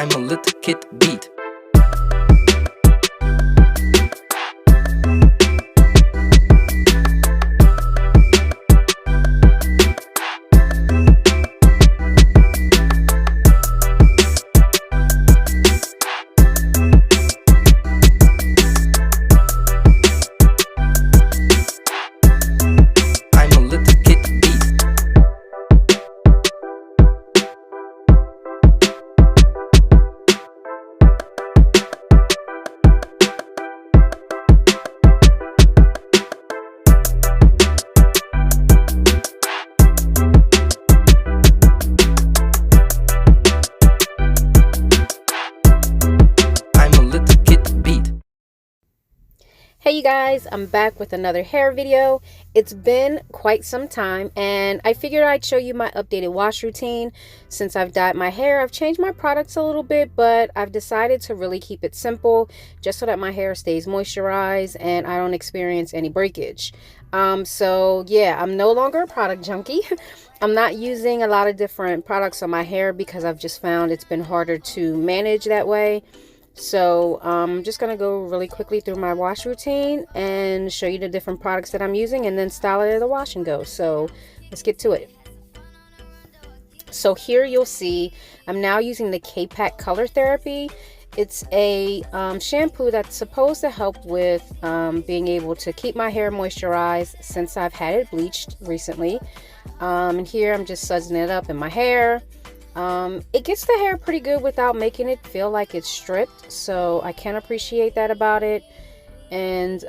I'm a little kid beat. I'm a little kid beat. I'm a little kid beat. Hey you guys, I'm back with another hair video. It's been quite some time and I figured I'd show you my updated wash routine. Since I've dyed my hair, I've changed my products a little bit, but I've decided to really keep it simple just so that my hair stays moisturized and I don't experience any breakage. So yeah, I'm no longer a product junkie. I'm not using a lot of different products on my hair because I've just found it's been harder to manage that way. So I'm just gonna go really quickly through my wash routine and show you the different products that I'm using and then style it at the wash and go. So let's get to it. So here you'll see I'm now using the K-Pack Color Therapy. It's a shampoo that's supposed to help with being able to keep my hair moisturized since I've had it bleached recently. And here I'm just sudsing it up in my hair. It gets the hair pretty good without making it feel like it's stripped, so I can appreciate that about it. And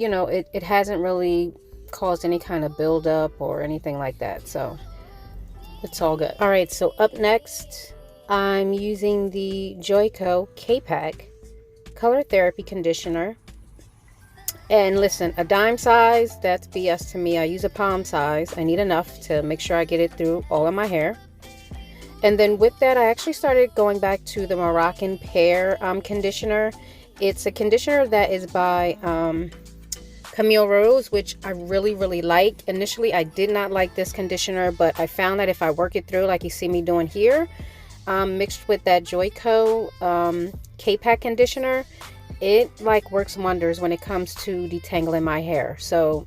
you know, it hasn't really caused any kind of buildup or anything like that, so it's all good. All right, so up next I'm using the Joico K-Pack Color Therapy Conditioner. And listen, a dime size, that's BS to me. I use a palm size. I need enough to make sure I get it through all of my hair. And then with that, I actually started going back to the Moroccan Pear conditioner. It's a conditioner that is by Camille Rose, which I really like. Initially, I did not like this conditioner, but I found that if I work it through like you see me doing here, mixed with that Joico K-Pack conditioner, it like works wonders when it comes to detangling my hair. So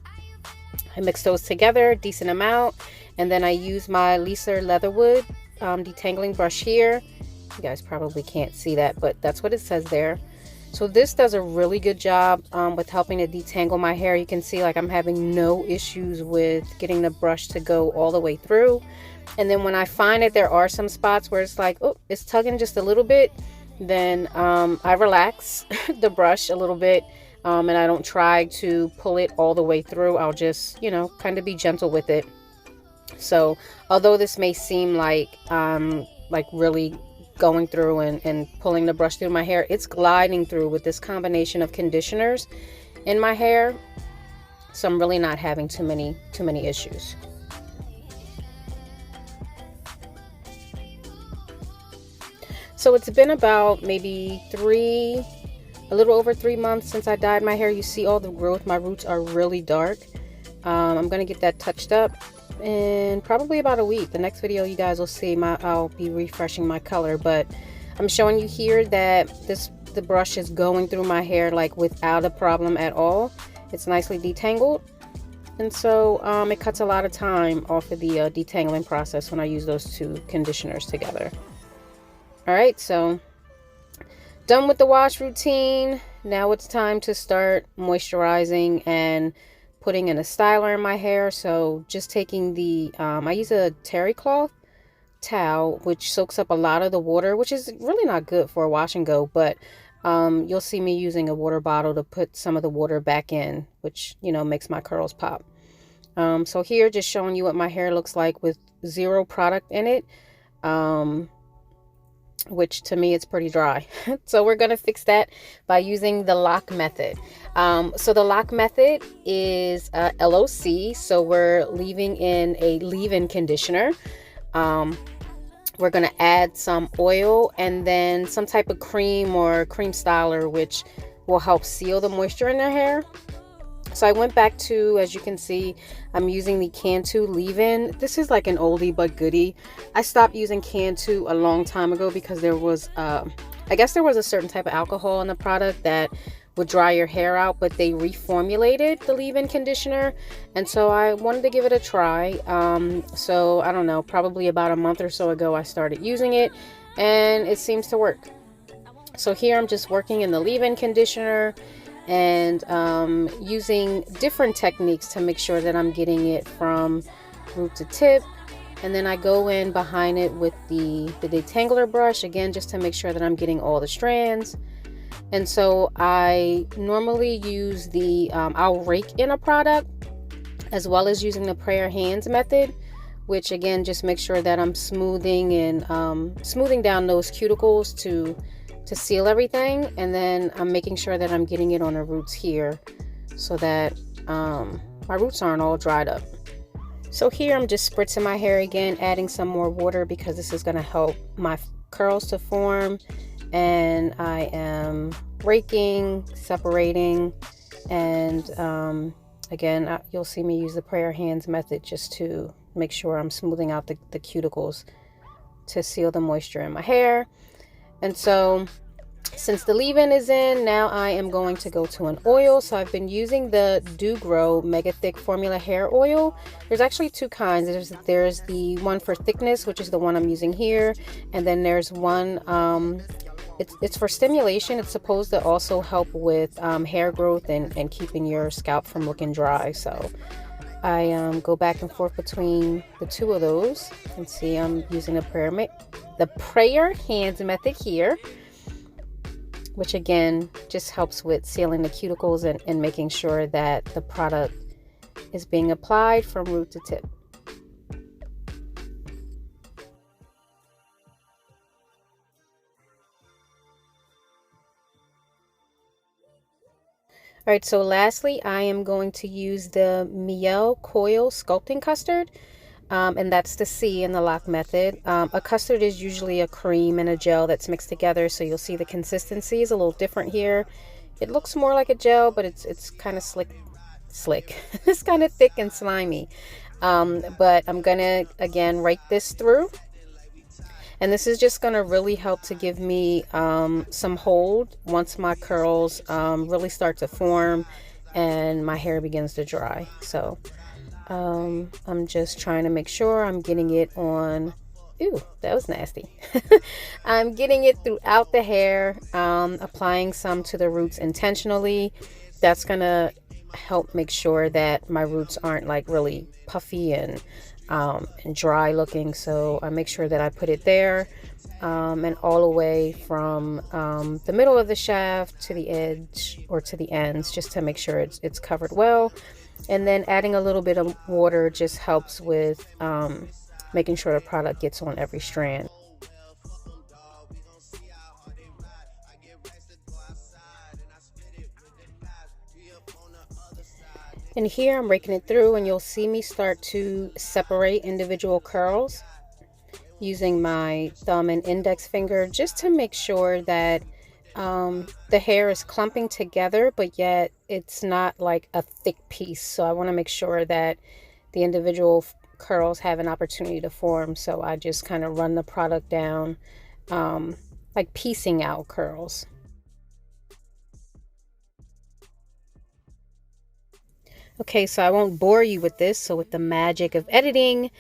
I mix those together, decent amount, and then I use my Lisa Leatherwood detangling brush here. You guys probably can't see that, but that's what it says there. So this does a really good job with helping to detangle my hair. You can see like I'm having no issues with getting the brush to go all the way through. And then when I find that there are some spots where it's like, oh, it's tugging just a little bit, then I relax the brush a little bit, and I don't try to pull it all the way through. I'll just, you know, kind of be gentle with it. So although this may seem like really going through and pulling the brush through my hair, it's gliding through with this combination of conditioners in my hair. So I'm really not having too many issues. So it's been about maybe a little over 3 months since I dyed my hair. You see all the growth. My roots are really dark. I'm gonna get that touched up in probably about a week. The next video you guys will see I'll be refreshing my color, but I'm showing you here that the brush is going through my hair like without a problem at all. It's nicely detangled, and so it cuts a lot of time off of the detangling process when I use those two conditioners together. All right, so done with the wash routine. Now it's time to start moisturizing and putting in a styler in my hair. So just taking the I use a terry cloth towel, which soaks up a lot of the water, which is really not good for a wash and go, but you'll see me using a water bottle to put some of the water back in, which, you know, makes my curls pop. So here, just showing you what my hair looks like with zero product in it, which to me it's pretty dry. So we're gonna fix that by using the lock method. So the lock method is LOC, so we're leaving in a leave-in conditioner. We're gonna add some oil and then some type of cream or cream styler, which will help seal the moisture in the hair. So I went back to, as you can see, I'm using the Cantu leave-in. This is like an oldie but goodie. I stopped using Cantu a long time ago because there was, I guess there was a certain type of alcohol in the product that would dry your hair out, but they reformulated the leave-in conditioner, and so I wanted to give it a try. So I don't know, probably about a month or so ago I started using it, and it seems to work. So here I'm just working in the leave-in conditioner and using different techniques to make sure that I'm getting it from root to tip. And then I go in behind it with the detangler brush, again, just to make sure that I'm getting all the strands. And so I normally use the, I'll rake in a product as well as using the prayer hands method, which again, just make sure that I'm smoothing and smoothing down those cuticles to seal everything. And then I'm making sure that I'm getting it on the roots here so that my roots aren't all dried up. So here I'm just spritzing my hair again, adding some more water because this is going to help my curls to form. And I am raking, separating, and again, you'll see me use the prayer hands method just to make sure I'm smoothing out the cuticles to seal the moisture in my hair. And so since the leave-in is in, now I am going to go to an oil. So I've been using the Do Grow Mega Thick Formula Hair Oil. There's actually two kinds. There's the one for thickness, which is the one I'm using here, and then there's one it's for stimulation. It's supposed to also help with hair growth and keeping your scalp from looking dry. So I go back and forth between the two of those. You can see I'm using the prayer hands method here, which again just helps with sealing the cuticles and making sure that the product is being applied from root to tip. All right, so lastly, I am going to use the Miel Coil Sculpting Custard, and that's the C in the lock method. A custard is usually a cream and a gel that's mixed together, so you'll see the consistency is a little different here. It looks more like a gel, but it's kind of slick. It's kind of thick and slimy. But I'm gonna, again, rake this through. And this is just going to really help to give me some hold once my curls really start to form and my hair begins to dry. So I'm just trying to make sure I'm getting it on. Ooh, that was nasty. I'm getting it throughout the hair, applying some to the roots intentionally. That's going to help make sure that my roots aren't like really puffy and dry looking. So I make sure that I put it there and all the way from the middle of the shaft to the edge or to the ends, just to make sure it's covered well. And then adding a little bit of water just helps with making sure the product gets on every strand. And here I'm raking it through, and you'll see me start to separate individual curls using my thumb and index finger, just to make sure that the hair is clumping together, but yet it's not like a thick piece. So I want to make sure that the individual curls have an opportunity to form. So I just kind of run the product down, like piecing out curls. Okay, so I won't bore you with this. So with the magic of editing,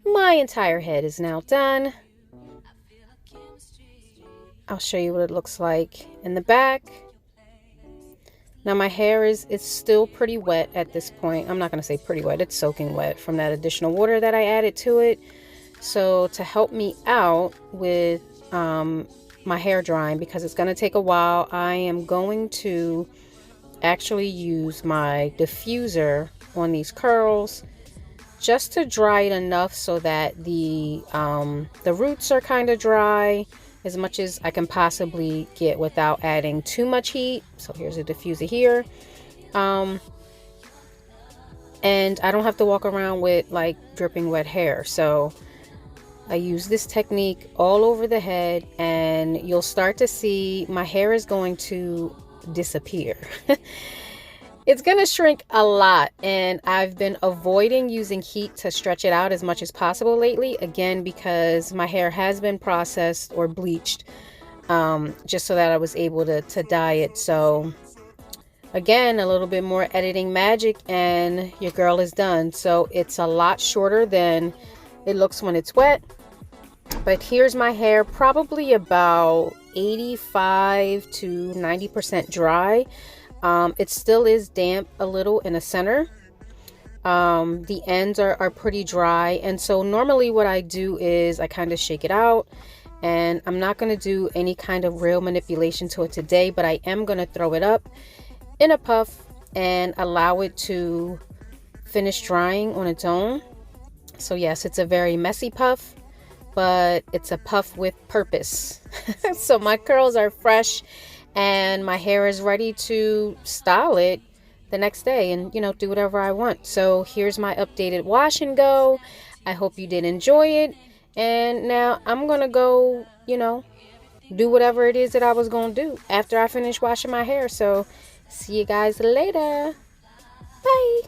my entire head is now done. I'll show you what it looks like in the back. Now my hair is still pretty wet at this point. I'm not going to say pretty wet. It's soaking wet from that additional water that I added to it. So to help me out with my hair drying, because it's going to take a while, I am going to actually use my diffuser on these curls just to dry it enough so that the roots are kind of dry as much as I can possibly get without adding too much heat. So here's a diffuser here, and I don't have to walk around with like dripping wet hair. So I use this technique all over the head, and you'll start to see my hair is going to disappear. It's gonna shrink a lot, and I've been avoiding using heat to stretch it out as much as possible lately, again because my hair has been processed or bleached, just so that I was able to dye it. So again, a little bit more editing magic and your girl is done. So it's a lot shorter than it looks when it's wet. But here's my hair, probably about 85 to 90% dry. It still is damp a little in the center. The ends are pretty dry. And so normally what I do is I kind of shake it out. And I'm not going to do any kind of real manipulation to it today, but I am going to throw it up in a puff and allow it to finish drying on its own. So yes, it's a very messy puff, but it's a puff with purpose. So my curls are fresh and my hair is ready to style it the next day and, you know, do whatever I want. So here's my updated wash and go. I hope you did enjoy it. And now I'm gonna go, you know, do whatever it is that I was gonna do after I finish washing my hair. So see you guys later. Bye.